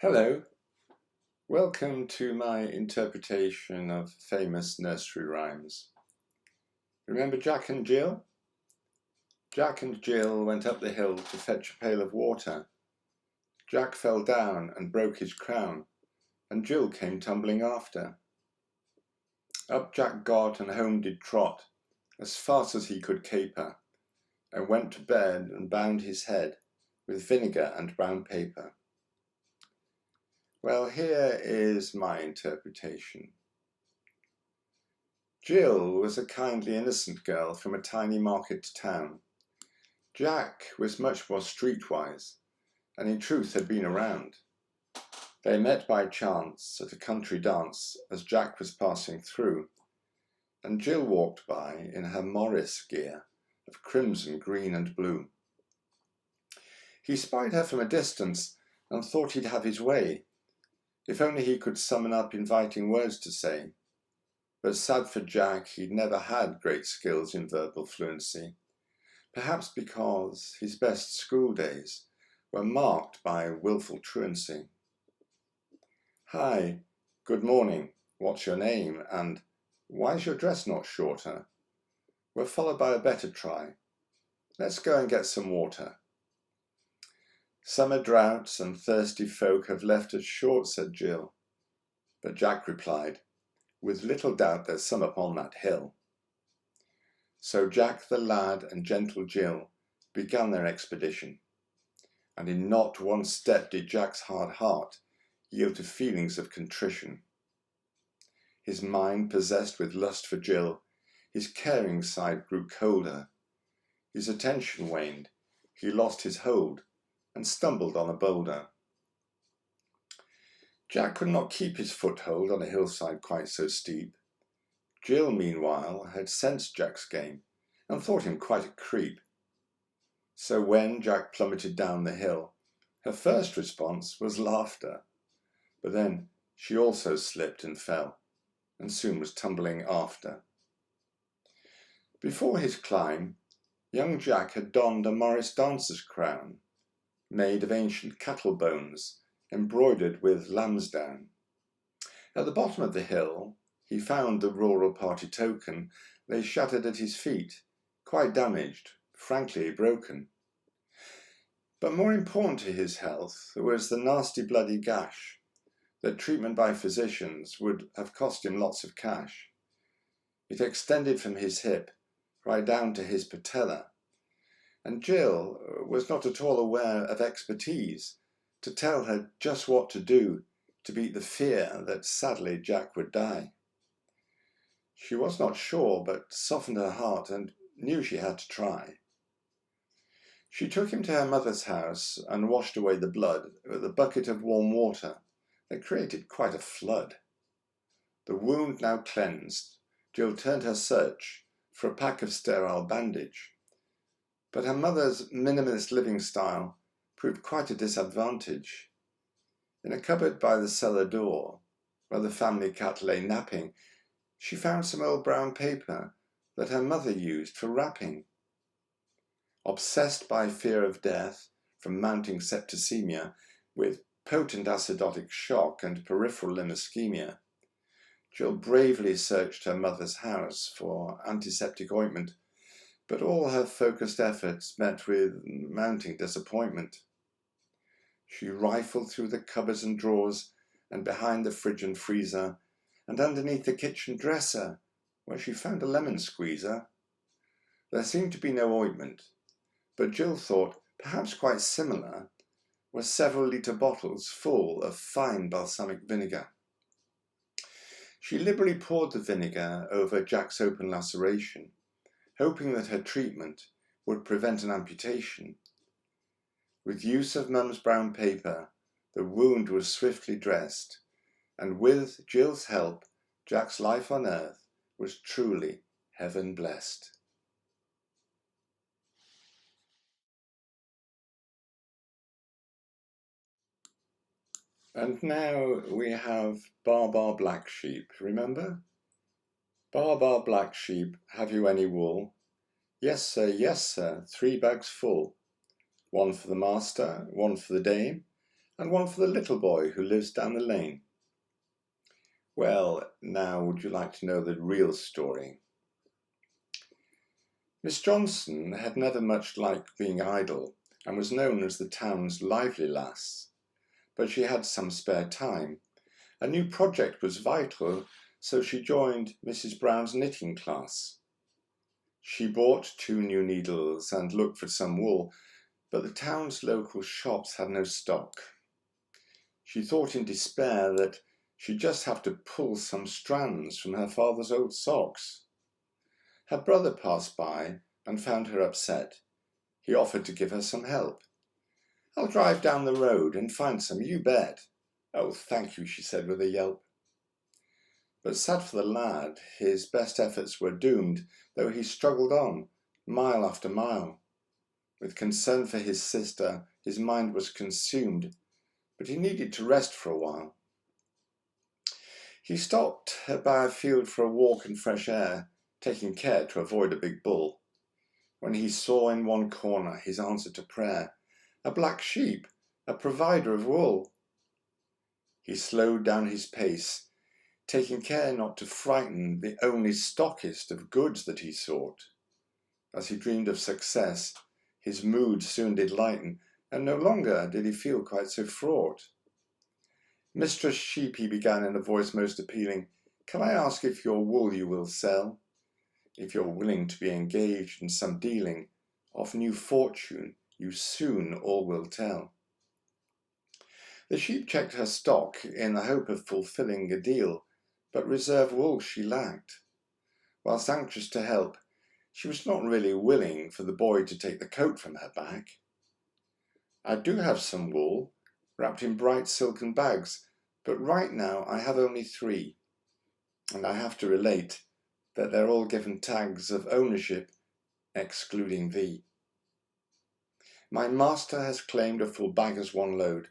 Hello, welcome to my interpretation of famous nursery rhymes. Remember Jack and Jill? Jack and Jill went up the hill to fetch a pail of water. Jack fell down and broke his crown, and Jill came tumbling after. Up Jack got and home did trot, as fast as he could caper, and went to bed and bound his head with vinegar and brown paper. Well, here is my interpretation. Jill was a kindly, innocent girl from a tiny market town. Jack was much more streetwise, and in truth had been around. They met by chance at a country dance as Jack was passing through, and Jill walked by in her Morris gear of crimson, green, and blue. He spied her from a distance and thought he'd have his way, if only he could summon up inviting words to say. But sad for Jack, he'd never had great skills in verbal fluency, perhaps because his best school days were marked by wilful truancy. Hi, good morning, what's your name, and why's your dress not shorter? Were followed by a better try. Let's go and get some water. Summer droughts and thirsty folk have left us short, said Jill. But Jack replied, with little doubt there's some upon that hill. So Jack the lad and gentle Jill began their expedition, and in not one step did Jack's hard heart yield to feelings of contrition. His mind possessed with lust for Jill, his caring side grew colder. His attention waned, he lost his hold, and stumbled on a boulder. Jack could not keep his foothold on a hillside quite so steep. Jill, meanwhile, had sensed Jack's game and thought him quite a creep. So when Jack plummeted down the hill, her first response was laughter. But then she also slipped and fell, and soon was tumbling after. Before his climb, young Jack had donned a Morris dancer's crown, made of ancient cattle bones, embroidered with lambsdown. At the bottom of the hill, he found the rural party token lay shattered at his feet, quite damaged, frankly broken. But more important to his health was the nasty bloody gash that treatment by physicians would have cost him lots of cash. It extended from his hip right down to his patella, and Jill was not at all aware of expertise to tell her just what to do to beat the fear that sadly Jack would die. She was not sure, but softened her heart and knew she had to try. She took him to her mother's house and washed away the blood with a bucket of warm water that created quite a flood. The wound now cleansed, Jill turned her search for a pack of sterile bandage. But her mother's minimalist living style proved quite a disadvantage. In a cupboard by the cellar door, where the family cat lay napping, she found some old brown paper that her mother used for wrapping. Obsessed by fear of death from mounting septicemia, with potent acidotic shock and peripheral limb ischemia, Jill bravely searched her mother's house for antiseptic ointment, but all her focused efforts met with mounting disappointment. She rifled through the cupboards and drawers, and behind the fridge and freezer, and underneath the kitchen dresser, where she found a lemon squeezer. There seemed to be no ointment, but Jill thought perhaps quite similar were several litre bottles full of fine balsamic vinegar. She liberally poured the vinegar over Jack's open laceration, hoping that her treatment would prevent an amputation. With use of Mum's brown paper, the wound was swiftly dressed, and with Jill's help, Jack's life on earth was truly heaven blessed. And now we have Bar Bar Black Sheep, remember? Bar Bar Black Sheep, have you any wool? Yes, sir, 3 bags full. 1 for the master, 1 for the dame, and one for the little boy who lives down the lane. Well, now would you like to know the real story? Miss Johnson had never much liked being idle, and was known as the town's lively lass. But she had some spare time. A new project was vital, so she joined Mrs. Brown's knitting class. She bought 2 new needles and looked for some wool, but the town's local shops had no stock. She thought in despair that she'd just have to pull some strands from her father's old socks. Her brother passed by and found her upset. He offered to give her some help. "I'll drive down the road and find some, you bet." "Oh, thank you," she said with a yelp. But sad for the lad, his best efforts were doomed, though he struggled on, mile after mile. With concern for his sister, his mind was consumed, but he needed to rest for a while. He stopped by a field for a walk and fresh air, taking care to avoid a big bull, when he saw in one corner his answer to prayer, a black sheep, a provider of wool. He slowed down his pace, taking care not to frighten the only stockist of goods that he sought. As he dreamed of success, his mood soon did lighten, and no longer did he feel quite so fraught. "Mistress Sheep," he began in a voice most appealing, "can I ask if your wool you will sell? If you're willing to be engaged in some dealing, of new fortune you soon all will tell." The sheep checked her stock in the hope of fulfilling a deal, but reserve wool she lacked. Whilst anxious to help, she was not really willing for the boy to take the coat from her back. "I do have some wool, wrapped in bright silken bags, but right now I have only 3, and I have to relate that they're all given tags of ownership, excluding thee. My master has claimed a full bag as one load,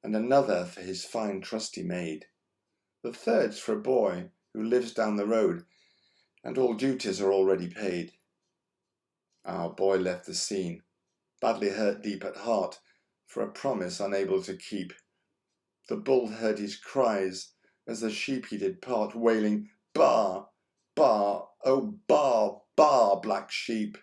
and another for his fine trusty maid. The third's for a boy who lives down the road, and all duties are already paid." Our boy left the scene, badly hurt deep at heart, for a promise unable to keep. The bull heard his cries as the sheep he did part, wailing, "Baa, baa, oh baa, baa, black sheep."